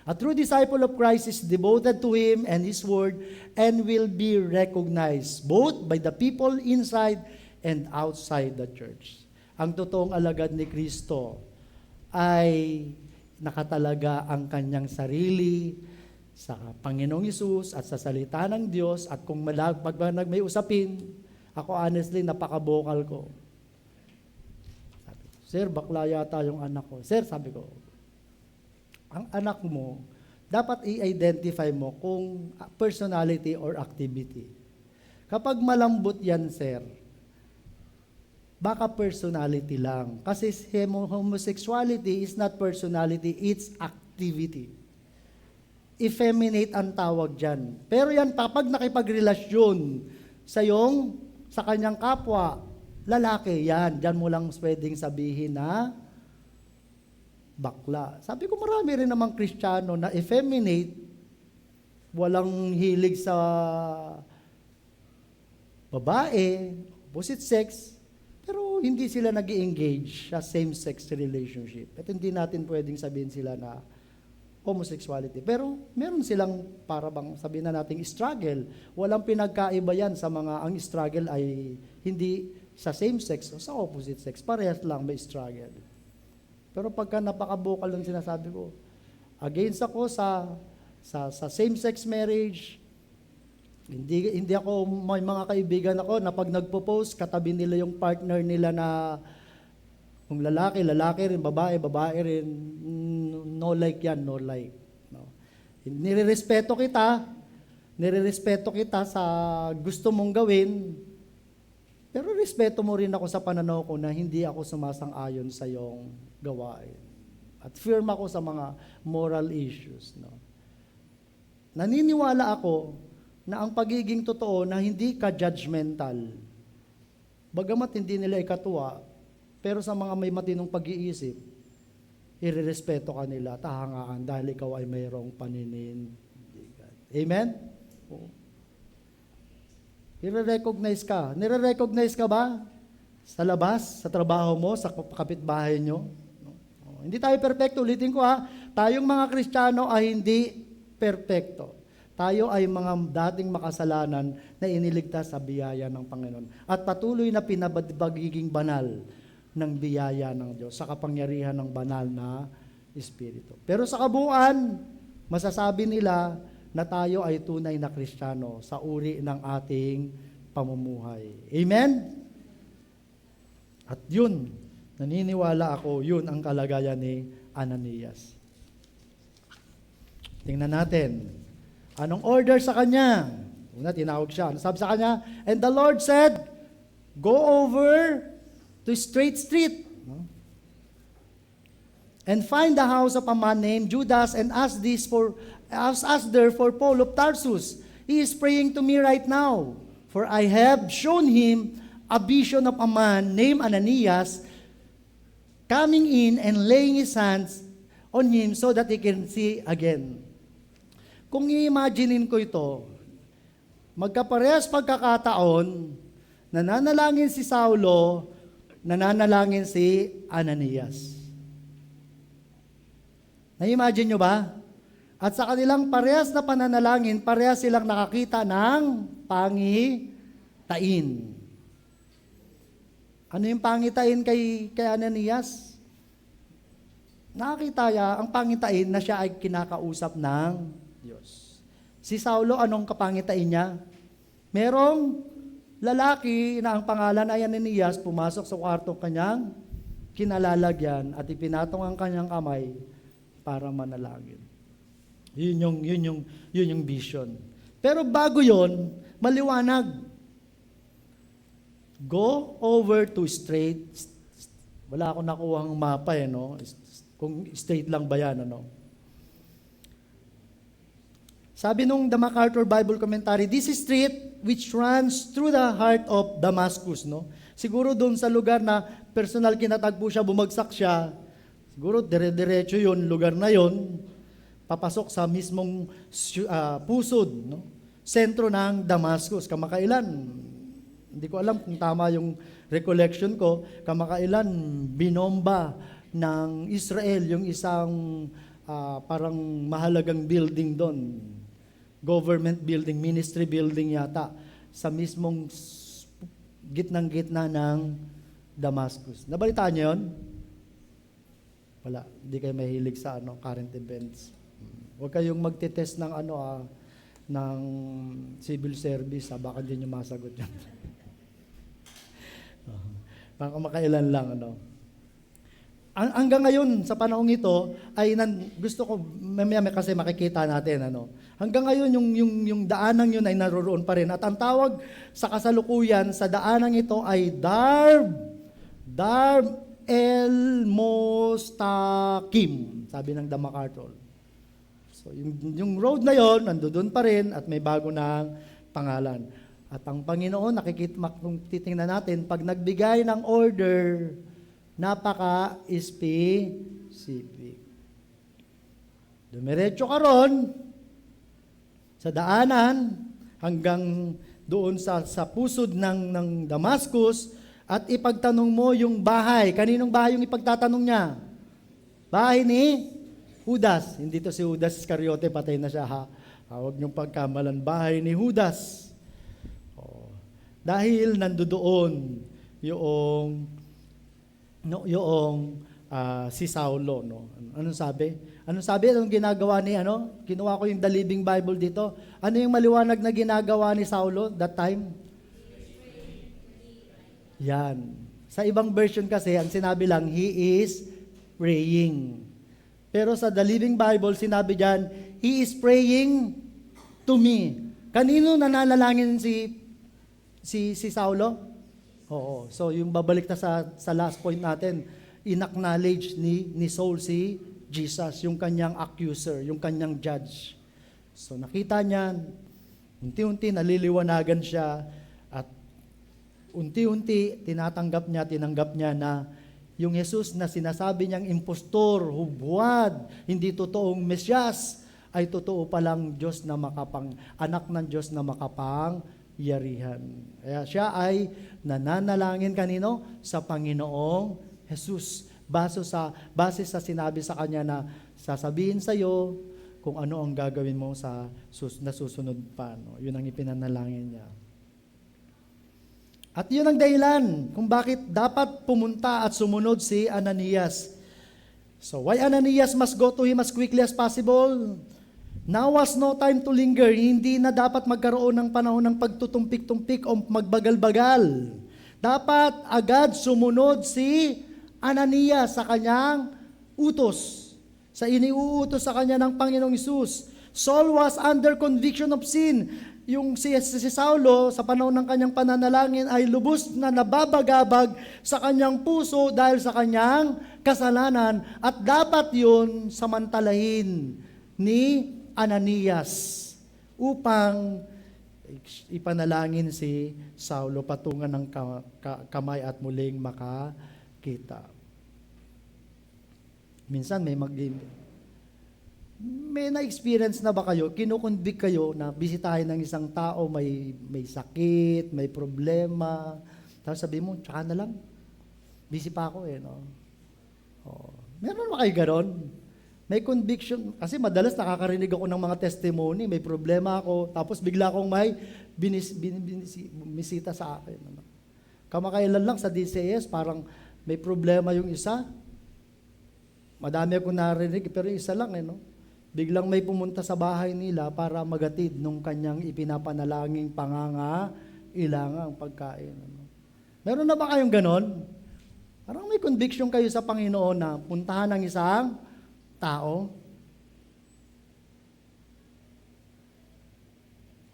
A true disciple of Christ is devoted to Him and His Word and will be recognized both by the people inside and outside the church. Ang totoong alagad ni Kristo ay nakatalaga ang kanyang sarili sa Panginoong Hesus at sa salita ng Diyos, at kung pag may usapin, ako honestly, napaka-vocal ko. Sabi ko, Sir, bakla yata yung anak ko. Sir, sabi ko, ang anak mo, dapat i-identify mo kung personality or activity. Kapag malambot yan, sir, baka personality lang. Kasi homosexuality is not personality, it's activity. Effeminate ang tawag dyan. Pero yan, kapag nakipagrelasyon sa kanyang kapwa, lalaki yan. Diyan mo lang pwedeng sabihin na bakla. Sabi ko, marami rin namang Kristiyano na effeminate, walang hilig sa babae, opposite sex, pero hindi sila nag-i-engage sa same-sex relationship. At hindi natin pwedeng sabihin sila na homosexuality. Pero meron silang para bang sabihin na nating struggle. Walang pinagkaiba yan sa mga, ang struggle ay hindi sa same sex o sa opposite sex. Parehas lang may struggle. Pero pagka napaka-vocal ng sinasabi ko, against ako sa same-sex marriage, hindi ako, may mga kaibigan ako na pag nagpo-post, katabi nila yung partner nila na kung lalaki, lalaki rin, babae, babae rin, no like yan, no like. No. Nirerespeto kita sa gusto mong gawin, pero respeto mo rin ako sa pananaw ko na hindi ako sumasang-ayon sa iyong gawain. At firm ako sa mga moral issues. No? Naniniwala ako na ang pagiging totoo na hindi ka judgmental, bagamat hindi nila ikatuwa, pero sa mga may matinong pag-iisip, irerespeto ka nila, tahangaan dahil ikaw ay mayroong paninindigan. Amen? Oo. I-recognize ka. Nire-recognize ka ba? Sa labas, sa trabaho mo, sa kapitbahay nyo? No? Hindi tayo perfecto. Ulitin ko ha, tayong mga Kristiyano ay hindi perfecto. Tayo ay mga dating makasalanan na iniligtas sa biyaya ng Panginoon. At patuloy na pinabagiging banal ng biyaya ng Diyos sa kapangyarihan ng banal na Espiritu. Pero sa kabuuan, masasabi nila na tayo ay tunay na Kristiyano sa uri ng ating pamumuhay. Amen? At yun, naniniwala ako, yun ang kalagayan ni Ananias. Tingnan natin. Anong order sa kanya? Una, tinawag siya. Ano sabi sa kanya? And the Lord said, go over to Straight Street and find the house of a man named Judas and ask there for Paul of Tarsus. He is praying to me right now, for I have shown him a vision of a man named Ananias coming in and laying his hands on him so that he can see again. Kung i-imaginein ko ito, magkaparehas pagkakataon, nananalangin si Saulo, nananalangin si Ananias. Na-imagine nyo ba? At sa kanilang parehas na pananalangin, parehas silang nakakita ng pangitain. Ano yung pangitain kay Ananias? Nakakita niya ang pangitain na siya ay kinakausap ng Diyos. Si Saulo, anong kapangitain niya? Merong lalaki na ang pangalan ay Ananias pumasok sa kwartong kanyang kinalalagyan at ipinatong ang kanyang kamay para manalangin. Yun yung vision. Pero bago yon, maliwanag. Go over to straight. Wala akong nakuhang mapa no? Kung straight lang ba yan, ano? Sabi nung The MacArthur Bible Commentary, this is street which runs through the heart of Damascus, no? Siguro doon sa lugar na personal kinatagpo siya, bumagsak siya, siguro dire-diretso yun, lugar na yun, papasok sa mismong pusod, no? Sentro ng Damascus. Kamakailan, hindi ko alam kung tama yung recollection ko, kamakailan binomba ng Israel yung isang parang mahalagang building doon. Government building, ministry building yata. Sa mismong gitnang-gitna ng Damascus. Nabalitaan niyo yun? Wala. Hindi kayo mahilig sa current events. Huwag kayong magte-test ng ng civil service, baka hindi nyo masagot yan. Baka makailan lang, Hanggang ngayon, sa panahong ito, ay gusto ko, mamaya kasi makikita natin, Hanggang ngayon, yung daanang yun ay naroon pa rin. At ang tawag sa kasalukuyan, sa daanang ito ay Darb el Mustaqim, sabi ng The MacArthur. So, yung road na yon, nandoon pa rin at may bago ng pangalan. At ang Panginoon, kung titingnan natin, pag nagbigay ng order, napaka-specific. Dumiretso ka ron sa daanan hanggang doon sa pusod ng Damascus at ipagtanong mo yung bahay. Kaninong bahay yung ipagtatanong niya? Bahay ni Judas. Hindi to si Judas Iscariote, patay na siya ha. Huwag niyong pagkamalan. Bahay ni Judas. Dahil nandoon yung si Saulo, Anong sabi? Anong ginagawa ni Kinuha ko yung The Living Bible dito. Ano yung maliwanag na ginagawa ni Saulo that time? Yan. Sa ibang version kasi, ang sinabi lang, he is praying. Pero sa The Living Bible, sinabi diyan, he is praying to me. Kanino nananalangin si Saulo? Oo. So, yung babalik na sa last point natin, in-acknowledge ni Saul si Jesus, yung kanyang accuser, yung kanyang judge. So, nakita niya, unti-unti naliliwanagan siya, at unti-unti tinanggap niya na yung Jesus na sinasabi niyang impostor, hubwad, hindi totoong Mesyas, ay totoo palang Diyos na anak ng Diyos na makapangyarihan. Kaya siya ay nananalangin kanino? Sa Panginoong Jesus. Base sa sinabi sa kanya na sasabihin sa iyo kung ano ang gagawin mo sa nasusunod pa. Yun ang ipinanalangin niya. At yun ang dahilan kung bakit dapat pumunta at sumunod si Ananias. So, why Ananias must go to him as quickly as possible? Now was no time to linger. Hindi na dapat magkaroon ng panahon ng pagtutumpik-tumpik o magbagal-bagal. Dapat agad sumunod si Ananias sa kanyang utos. Sa iniuutos sa kanya ng Panginoong Hesus. Saul was under conviction of sin. Yung si Saulo, sa panahon ng kanyang pananalangin, ay lubos na nababagabag sa kanyang puso dahil sa kanyang kasalanan. At dapat yun samantalahin ni Ananias upang ipanalangin si Saulo patungan ng kamay at muling makakita. Minsan may na-experience na ba kayo, kinukonvict kayo na bisitahin ng isang tao, may sakit, may problema, tapos sabi mo, tsaka na lang, busy pa ako Meron ba kayo ganon? May conviction, kasi madalas nakakarinig ako ng mga testimony, may problema ako, tapos bigla akong may binisita sa akin. Kamakailan lang sa DCS, parang may problema yung isa, madami akong narinig, pero isa lang Biglang may pumunta sa bahay nila para magatid nung kanyang ipinapanalangin pangangailangang pagkain. Meron na ba kayong ganon? Parang may conviction kayo sa Panginoon na puntahan ng isang tao?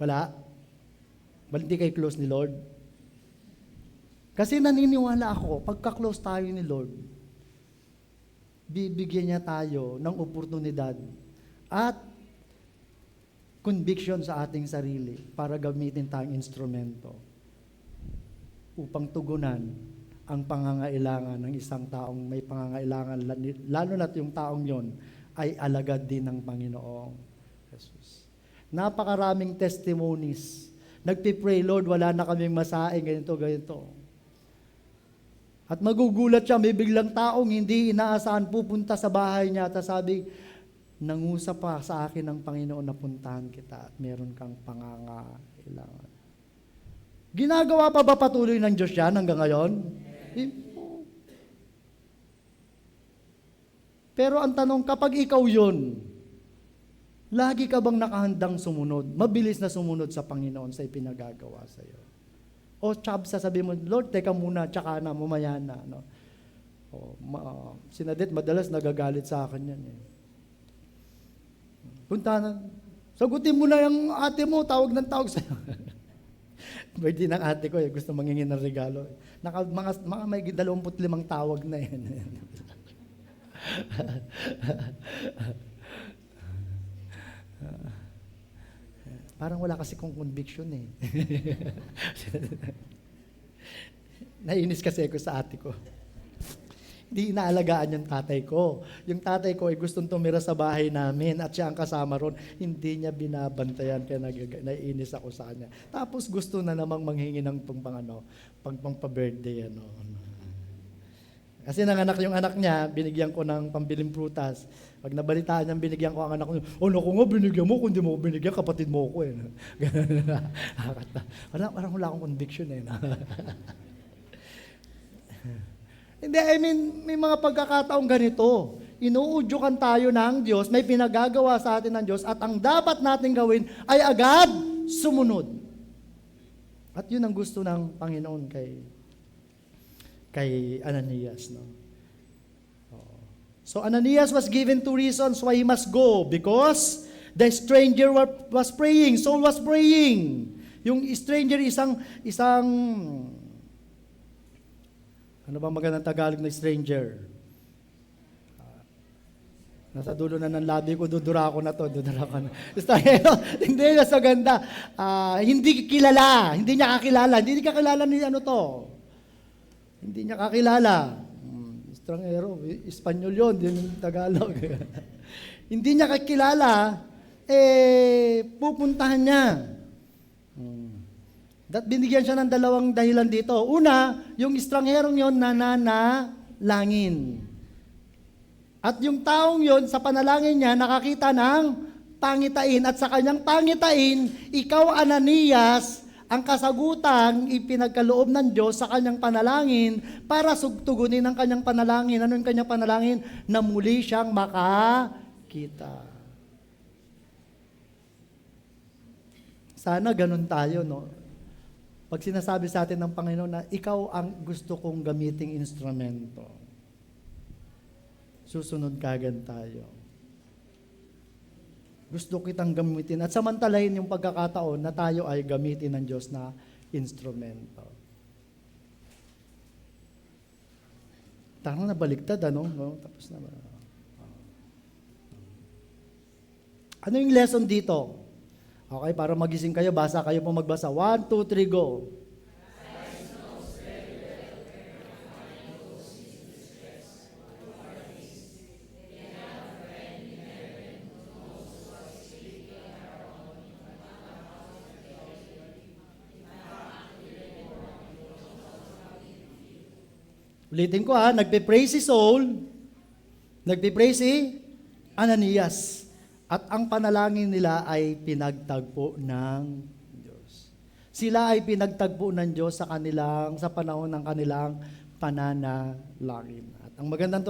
Wala? Hindi kayo close ni Lord? Kasi naniniwala ako, pagka-close tayo ni Lord, bibigyan niya tayo ng oportunidad at conviction sa ating sarili para gamitin tayong instrumento upang tugunan ang pangangailangan ng isang taong may pangangailangan, lalo na't yung taong yon ay alagad din ng Panginoong Jesus. Napakaraming testimonies. Nagpipray, Lord, wala na kaming masaing, ganito. At magugulat siya, may biglang taong hindi inaasahan pupunta sa bahay niya at sabi, Nangusap pa sa akin ng Panginoon na puntahan kita at meron kang pangangailangan. Ginagawa pa ba patuloy ng Diyos yan hanggang ngayon? Pero ang tanong, kapag ikaw yun, lagi ka bang nakahandang sumunod? Mabilis na sumunod sa Panginoon sa ipinagagawa sa iyo? O sasabihin mo, Lord, teka muna, tsaka na, mamaya na. No? Si Nadet, madalas nagagalit sa akin yan. Punta na, sagutin mo na yung ate mo, tawag ng tawag sa'yo. Birthday ng ate ko, gusto mangingin ng regalo. Mga may 25 tawag na yan. Parang wala kasi kong conviction eh. Nainis kasi ako sa ate ko. Hindi inaalagaan yung tatay ko. Yung tatay ko ay gustong tumira sa bahay namin at siya ang kasama ron. Hindi niya binabantayan kaya naiinis ako sa kanya. Tapos gusto na namang manghingi ng pang-pa-birthday. Kasi nanganak yung anak niya, binigyan ko ng pambiling prutas. Pag nabalitaan niya, binigyan ko ang anak ko, naku nga, binigyan mo, kung di mo binigyan, kapatid mo ko eh. Parang wala akong conviction eh. Hindi, I mean, may mga pagkakataong ganito. Inuudyukan tayo ng Diyos, may pinagagawa sa atin ng Diyos, at ang dapat natin gawin ay agad sumunod. At yun ang gusto ng Panginoon kay Ananias. No? So Ananias was given 2 reasons why he must go. Because the stranger was praying, Saul was praying. Yung stranger isang ano ba magandang Tagalog na stranger? Nasa dulo na ng labi ko, dudura ko na to. Hindi, nasa ganda. Hindi kilala, hindi niya kakilala. Hindi niya kakilala ni ano to. Hindi niya kakilala. Estrangero, Espanyol yun, hindi Tagalog. Hindi niya kakilala, pupuntahan niya. Binigyan siya ng 2 dahilan dito. Una, yung estrangherong yon nananalangin. At yung taong yon sa panalangin niya, nakakita ng pangitain. At sa kanyang pangitain, ikaw, Ananias, ang kasagutan, ipinagkaloob ng Diyos sa kanyang panalangin para tugunin ang kanyang panalangin. Ano yung kanyang panalangin? Na muli siyang makakita. Sana ganun tayo, no? Pag sinasabi sa atin ng Panginoon na ikaw ang gusto kong gamiting instrumento, susunod kagad tayo. Gusto kitang gamitin at samantalahin yung pagkakataon na tayo ay gamitin ng Diyos na instrumento. Tarang nabaliktad, ano? No? Tapos na ba? Ano yung lesson dito? Okay, para magising kayo, basa kayo po magbasa. 1, 2, 3, go. Ulitin ko nagpe-pray si Saul, nagpe-pray si Ananias. At ang panalangin nila ay pinagtagpo ng Diyos. Sila ay pinagtagpo ng Diyos sa panahon ng kanilang pananalangin. At ang magandang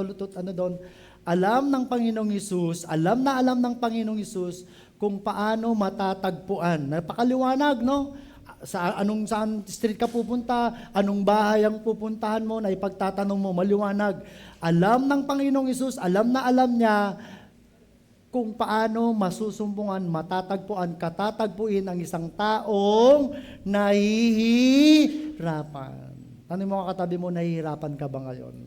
doon, alam ng Panginoong Hesus, alam ng Panginoong Hesus kung paano matatagpuan. Napakaliwanag, no? Saan street ka pupunta, anong bahay ang pupuntahan mo, na ipagtatanong mo, maliwanag. Alam ng Panginoong Hesus, alam niya kung paano masusumbungan, katatagpuin ang isang taong nahihirapan. Ano mo katabi mo, nahihirapan ka ba ngayon?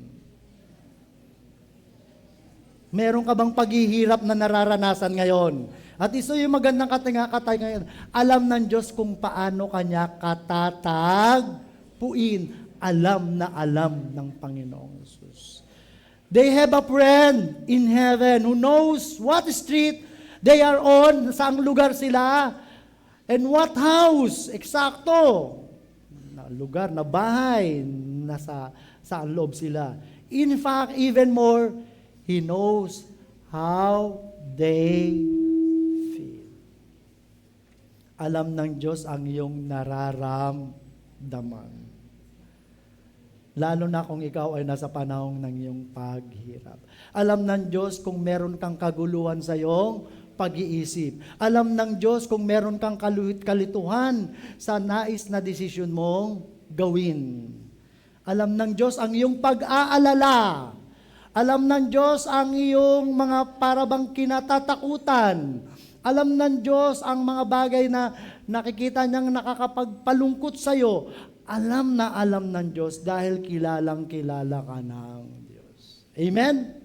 Meron ka bang paghihirap na nararanasan ngayon? At iso yung magandang katay ngayon, alam ng Diyos kung paano kanya katatagpuin. Alam ng Panginoong Jesus. They have a friend in heaven who knows what street they are on, saang lugar sila, and what house, eksakto, na lugar, na bahay, saan loob sila. In fact, even more, He knows how they feel. Alam ng Diyos ang iyong nararamdaman. Lalo na kung ikaw ay nasa panahon ng iyong paghirap. Alam ng Diyos kung meron kang kaguluhan sa iyong pag-iisip. Alam ng Diyos kung meron kang kalituhan sa nais na desisyon mong gawin. Alam ng Diyos ang iyong pag-aalala. Alam ng Diyos ang iyong mga parabang kinatatakutan. Alam ng Diyos ang mga bagay na nakikita niyang nakakapagpalungkot sa iyo. Alam na alam ng Diyos dahil kilalang kilala ka ng Diyos. Amen?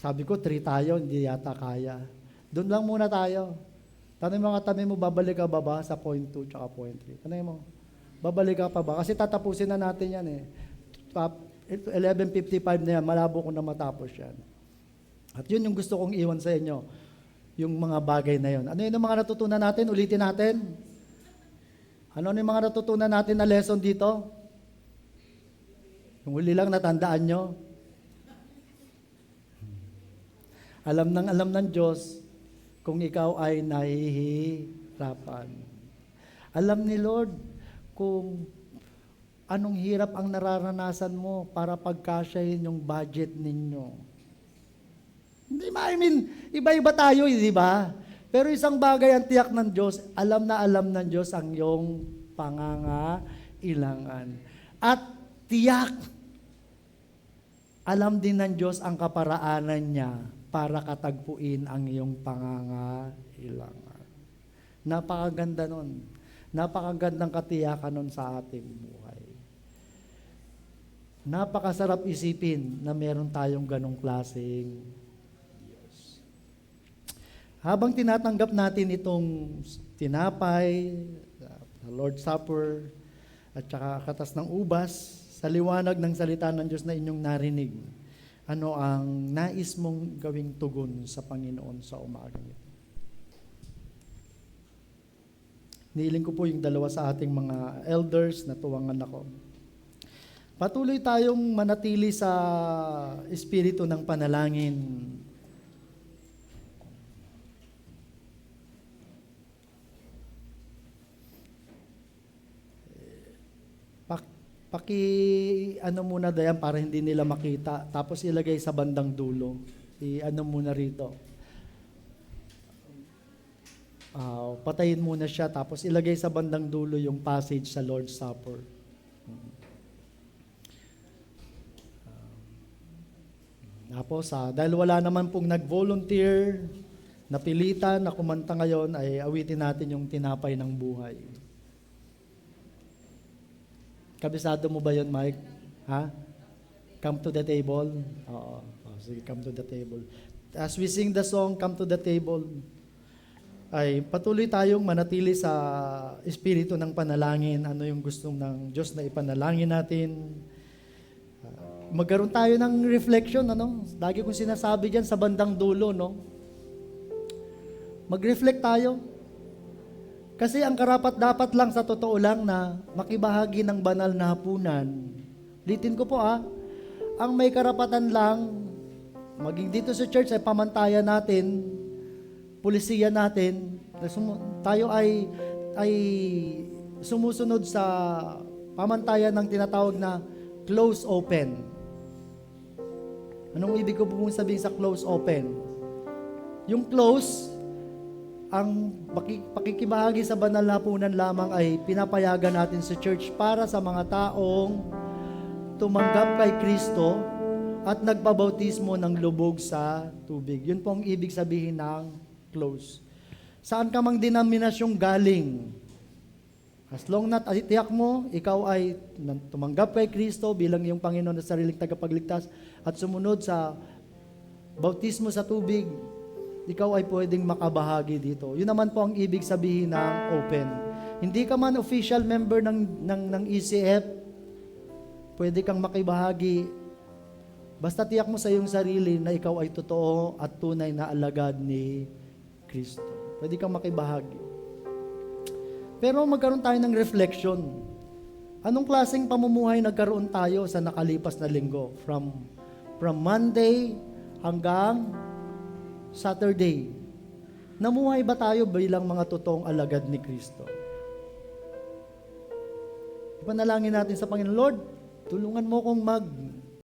Sabi ko, 3 tayo, hindi yata kaya. Doon lang muna tayo. Tanong mo katabi mo, babalik ka ba sa point 2 tsaka point 3? Tanong mo, babalik ka pa ba? Kasi tatapusin na natin yan eh. 11:55 na yan, malabo ko na matapos yan. At yun yung gusto kong iwan sa inyo, yung mga bagay na yun. Ano yun yung mga natutunan natin? Ulitin natin. Ano yung mga natutunan natin na lesson dito? Yung huli lang natandaan nyo. Alam ng Diyos kung ikaw ay nahihirapan. Alam ni Lord kung anong hirap ang nararanasan mo para pagkasyahin yung budget ninyo. Hindi iba-iba tayo, di ba? Pero isang bagay ang tiyak ng Diyos, alam ng Diyos ang iyong pangangailangan. At tiyak, alam din ng Diyos ang kaparaanan niya para katagpuin ang iyong pangangailangan. Napakaganda nun. Napakagandang katiyakan nun sa ating buhay. Napakasarap isipin na meron tayong ganong klaseng Diyos. Habang tinatanggap natin itong tinapay, the Lord's Supper, at saka katas ng ubas, sa liwanag ng salita ng Diyos na inyong narinig, ano ang nais mong gawing tugon sa Panginoon sa umagang ito? Nihiling ko po yung dalawa sa ating mga elders na tuwangan ako. Patuloy tayong manatili sa espiritu ng panalangin. Ano muna dayan para hindi nila makita. Tapos ilagay sa bandang dulo. Ano muna rito. Patayin muna siya. Tapos ilagay sa bandang dulo yung passage sa Lord's Supper. Tapos, dahil wala naman pong nag-volunteer, napilitan na kumanta ngayon, ay awitin natin yung tinapay ng buhay. Kabisado mo ba yun, Mike? Ha? Come to the table? Oo. Sige, come to the table. As we sing the song, Come to the Table, ay patuloy tayong manatili sa espiritu ng panalangin. Ano yung gusto ng Diyos na ipanalangin natin? Magkaroon tayo ng reflection, ano? Lagi kong sinasabi dyan sa bandang dulo, no? Mag-reflect tayo. Kasi ang karapat-dapat lang sa totoo lang na makibahagi ng banal na hapunan. Litin ko po ang may karapatan lang, maging dito sa church ay pamantayan natin, pulisiya natin, tayo ay sumusunod sa pamantayan ng tinatawag na close open. Anong ibig ko po sabihin sa close open? Yung close, ang pakikibahagi sa banal na hapunan lamang ay pinapayagan natin sa church para sa mga taong tumanggap kay Kristo at nagpabautismo ng lubog sa tubig. Yun po ang ibig sabihin ng close. Saan ka mang denominasyong galing, as long na tiyak mo, ikaw ay tumanggap kay Kristo bilang iyong Panginoon at sariling tagapagligtas at sumunod sa bautismo sa tubig, ikaw ay pwedeng makabahagi dito. Yun naman po ang ibig sabihin ng open. Hindi ka man official member ng ECF, pwede kang makibahagi. Basta tiyak mo sa iyong sarili na ikaw ay totoo at tunay na alagad ni Kristo. Pwede kang makibahagi. Pero magkaroon tayo ng reflection. Anong klaseng pamumuhay nagkaroon tayo sa nakalipas na linggo? From from Monday hanggang Saturday. Namuhay ba tayo bilang mga totoong alagad ni Kristo? Ipanalangin natin sa Panginoon, Lord, tulungan mo kong